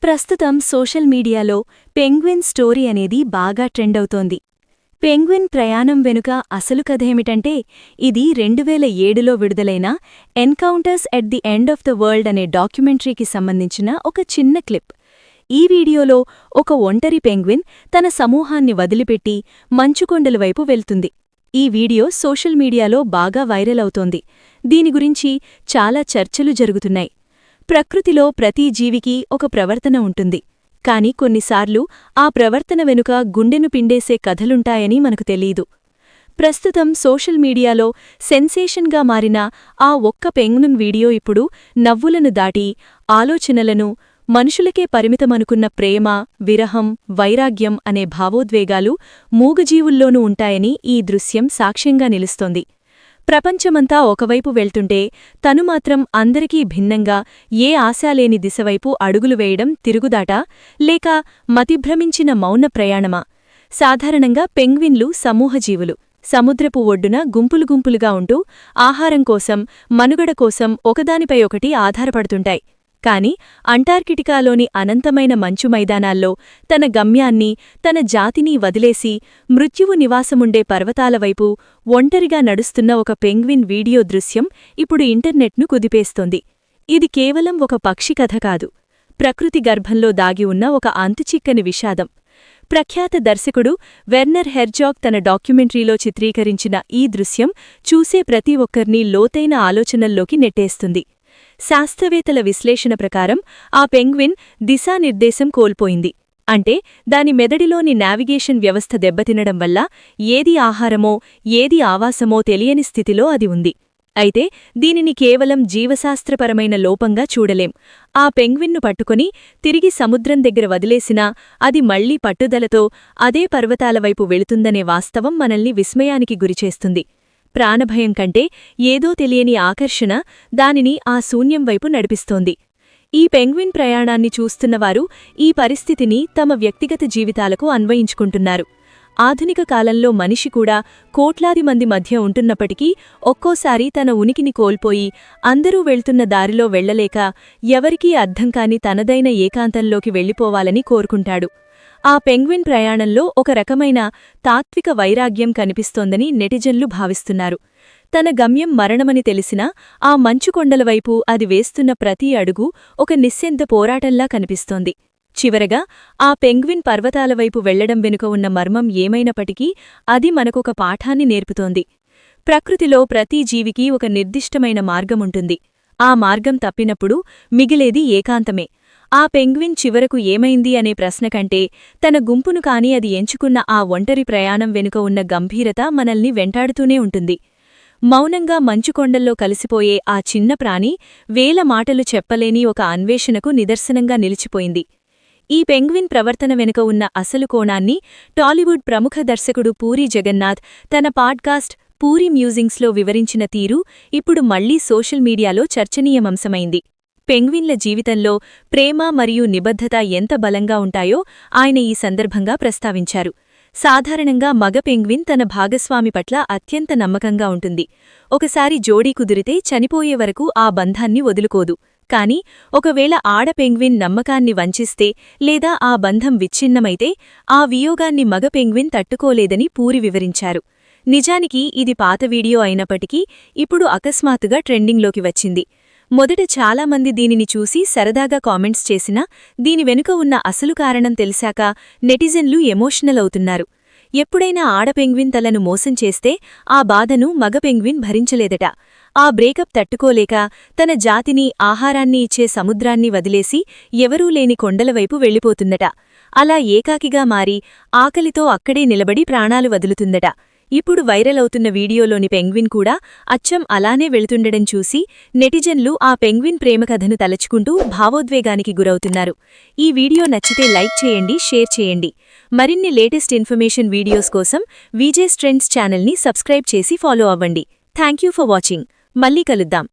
ప్రస్తుతం సోషల్ మీడియాలో penguin story అనేది బాగా ట్రెండ్ అవుతోంది. పెంగ్విన్ ప్రయాణం వెనుక అసలు కథేమిటంటే, ఇది 2007లో విడుదలైన encounters at the end of the world అనే డాక్యుమెంటరీకి సంబంధించిన ఒక చిన్న క్లిప్. ఈ వీడియోలో ఒక ఒంటరి పెంగ్విన్ తన సమూహాన్ని వదిలిపెట్టి మంచుకొండల వైపు వెళ్తుంది. ఈ వీడియో సోషల్ మీడియాలో బాగా వైరల్ అవుతోంది. దీని గురించి చాలా చర్చలు జరుగుతున్నాయి. ప్రకృతిలో ప్రతి జీవికి ఒక ప్రవర్తన ఉంటుంది, కాని కొన్నిసార్లు ఆ ప్రవర్తన వెనుక గుండెను పిండేసే కథలుంటాయని మనకు తెలీదు. ప్రస్తుతం సోషల్ మీడియాలో సెన్సేషన్గా మారిన ఆ ఒక్క పెంగ్విన్ వీడియో ఇప్పుడు నవ్వులను దాటి ఆలోచనలను, మనుషులకే పరిమితమనుకున్న ప్రేమ, విరహం, వైరాగ్యం అనే భావోద్వేగాలు మూగజీవుల్లోనూ ఉంటాయని ఈ దృశ్యం సాక్ష్యంగా నిలుస్తోంది. ప్రపంచమంతా ఒకవైపు వెళ్తుంటే తను మాత్రం అందరికీ భిన్నంగా ఏ ఆశాలేని దిశవైపు అడుగులు వేయడం తిరుగుదాటా, లేక మతిభ్రమించిన మౌన ప్రయాణమా? సాధారణంగా పెంగ్విన్లు సమూహజీవులు. సముద్రపు ఒడ్డున గుంపులుగా ఉంటూ ఆహారం కోసం, మనుగడ కోసం ఒకదానిపై ఒకటి ఆధారపడుతుంటాయి. కాని అంటార్కిటికాలోని అనంతమైన మంచు మైదానాల్లో తన గమ్యాన్ని, తన జాతిని వదిలేసి మృత్యువు నివాసముండే పర్వతాలవైపు ఒంటరిగా నడుస్తున్న ఒక పెంగ్విన్ వీడియో దృశ్యం ఇప్పుడు ఇంటర్నెట్ను కుదిపేస్తోంది. ఇది కేవలం ఒక పక్షి కథ కాదు, ప్రకృతి గర్భంలో దాగి ఉన్న ఒక అంతుచిక్కని విషాదం. ప్రఖ్యాత దర్శకుడు వెర్నర్ హెర్జాగ్ తన డాక్యుమెంటరీలో చిత్రీకరించిన ఈ దృశ్యం చూసే ప్రతి ఒక్కర్నీ లోతైన ఆలోచనల్లోకి నెట్టేస్తుంది. శాస్త్రవేత్తల విశ్లేషణ ప్రకారం ఆ పెంగ్విన్ దిశానిర్దేశం కోల్పోయింది. అంటే దాని మెదడిలోని నావిగేషన్ వ్యవస్థ దెబ్బతినడం వల్ల ఏది ఆహారమో, ఏది ఆవాసమో తెలియని స్థితిలో అది ఉంది. అయితే దీనిని కేవలం జీవశాస్త్రపరమైన లోపంగా చూడలేం. ఆ పెంగ్విన్ను పట్టుకుని తిరిగి సముద్రం దగ్గర వదిలేసినా అది మళ్లీ పట్టుదలతో అదే పర్వతాలవైపు వెళుతుందనే వాస్తవం మనల్ని విస్మయానికి గురిచేస్తుంది. ప్రాణభయం కంటే ఏదో తెలియని ఆకర్షణ దానిని ఆ శూన్యం వైపు నడిపిస్తోంది. ఈ పెంగ్విన్ ప్రయాణాన్ని చూస్తున్నవారు ఈ పరిస్థితిని తమ వ్యక్తిగత జీవితాలకు అన్వయించుకుంటున్నారు. ఆధునిక కాలంలో మనిషి కూడా కోట్లాది మంది మధ్య ఉంటున్నప్పటికీ ఒక్కోసారి తన ఉనికిని కోల్పోయి అందరూ వెళ్తున్న దారిలో వెళ్లలేక ఎవరికీ అర్థంకాని తనదైన ఏకాంతంలోకి వెళ్ళిపోవాలని కోరుకుంటాడు. ఆ పెంగ్విన్ ప్రయాణంలో ఒక రకమైన తాత్విక వైరాగ్యం కనిపిస్తోందని నెటిజన్లు భావిస్తున్నారు. తన గమ్యం మరణమని తెలిసినా ఆ మంచుకొండలవైపు అది వేస్తున్న ప్రతి అడుగు ఒక నిశ్శబ్ద పోరాటంలా కనిపిస్తోంది. చివరగా ఆ పెంగ్విన్ పర్వతాలవైపు వెళ్లడం వెనుక ఉన్న మర్మం ఏమైనప్పటికీ అది మనకొక పాఠాన్ని నేర్పుతోంది. ప్రకృతిలో ప్రతి జీవికి ఒక నిర్దిష్టమైన మార్గముంటుంది. ఆ మార్గం తప్పినప్పుడు మిగిలేది ఏకాంతమే. ఆ పెంగ్విన్ చివరకు ఏమైంది అనే ప్రశ్న కంటే తన గుంపును కాని అది ఎంచుకున్న ఆ ఒంటరి ప్రయాణం వెనుక ఉన్న గంభీరత మనల్ని వెంటాడుతూనే ఉంటుంది. మౌనంగా మంచుకొండల్లో కలిసిపోయే ఆ చిన్న ప్రాణి వేల మాటలు చెప్పలేని ఒక అన్వేషణకు నిదర్శనంగా నిలిచిపోయింది. ఈ పెంగ్విన్ ప్రవర్తన వెనుక ఉన్న అసలు కోణాన్ని టాలీవుడ్ ప్రముఖ దర్శకుడు పూరీ జగన్నాథ్ తన పాడ్కాస్ట్ పూరీ మ్యూజింగ్స్లో వివరించిన తీరు ఇప్పుడు మళ్లీ సోషల్ మీడియాలో చర్చనీయాంశమైంది. పెంగ్విన్ల జీవితంలో ప్రేమ మరియు నిబద్ధత ఎంత బలంగా ఉంటాయో ఆయన ఈ సందర్భంగా ప్రస్తావించారు. సాధారణంగా మగ పెంగ్విన్ తన భాగస్వామి పట్ల అత్యంత నమ్మకంగా ఉంటుంది. ఒకసారి జోడీ కుదిరితే చనిపోయే వరకు ఆ బంధాన్ని వదులుకోదు. కాని ఒకవేళ ఆడ పెంగ్విన్ నమ్మకాన్ని వంచిస్తే లేదా ఆ బంధం విచ్ఛిన్నమైతే ఆ వియోగాన్ని మగ పెంగ్విన్ తట్టుకోలేదని పూరి వివరించారు. నిజానికి ఇది పాత వీడియో అయినప్పటికీ ఇప్పుడు అకస్మాత్తుగా ట్రెండింగ్లోకి వచ్చింది. మొదట చాలామంది దీనిని చూసి సరదాగా కామెంట్స్ చేసినా దీని వెనుక ఉన్న అసలు కారణం తెలిసాక నెటిజన్లు ఎమోషనల్ అవుతున్నారు. ఎప్పుడైనా ఆడ పెంగ్విన్ తలను మోసం చేస్తే ఆ బాధను మగ పెంగ్విన్ భరించలేదట. ఆ బ్రేకప్ తట్టుకోలేక తన జాతిని, ఆహారాన్ని ఇచ్చే సముద్రాన్ని వదిలేసి ఎవరూ లేని కొండలవైపు వెళ్ళిపోతుందట. అలా ఏకాకిగా మారి ఆకలితో అక్కడే నిలబడి ప్రాణాలు వదులుతుందట. ఇప్పుడు వైరల్ అవుతున్న వీడియోలోని పెంగ్విన్ కూడా అచ్చం అలానే వెళుతుండడం చూసి నెటిజన్లు ఆ పెంగ్విన్ ప్రేమకథను తలచుకుంటూ భావోద్వేగానికి గురవుతున్నారు. ఈ వీడియో నచ్చితే లైక్ చేయండి, షేర్ చేయండి. మరిన్ని లేటెస్ట్ ఇన్ఫర్మేషన్ వీడియోస్ కోసం విజేస్ ట్రెండ్స్ ఛానల్ని సబ్స్క్రైబ్ చేసి ఫాలో అవ్వండి. Thank you for watching. మళ్ళీ కలుద్దాం.